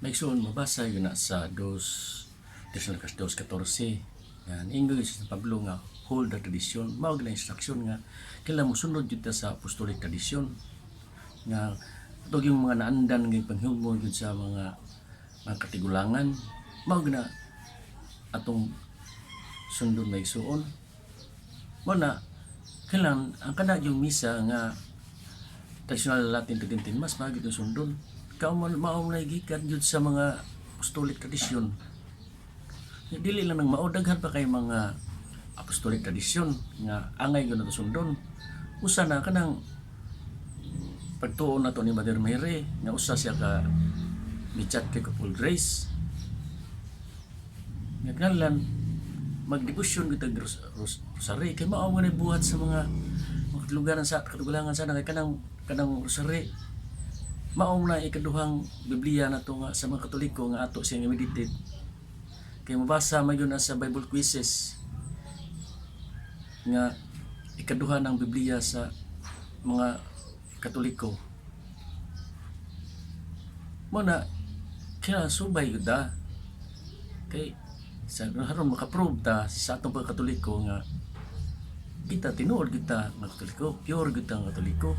Maigsoon mabasa yun na sa 2:14. Yan, English sa Pablo nga, hold the tradition. Mao na instruction nga, kailangan mo sunod yun sa apostolic tradition. Nga, ito yung mga naandan ng panghimumo yun sa mga katigulangan. Mao na atong sundon maigsoon. Mao na, kailangan, ang kana yung misa nga, traditional Latin 13 mas magid yung sundon. Mao na gikan jud sa mga apostolic tradition. Dili lang nang maudaghan pa kay mga apostolic tradition nga angay gyud nato sundon. Usa na kanang pagtuon nato ni Mother Mary nga usa siya ka Midget of all grace. Nga kanlan magdebosyon kita rosary kay mao nga buhat sa mga lugaran sa katigulangan sana kay kanang rosary mao na ikaduhang Biblia nato nga sa mga Katoliko nga ato siya meditate kay mabasa mayon na sa Bible quizzes nga ikaduha ng Biblia sa mga Katoliko. Mo na kaya subay yun da kay sa haron makaprove ta sa atong pagkatoliko nga kita tinuod kita mga Katoliko, pure kita nga Katoliko.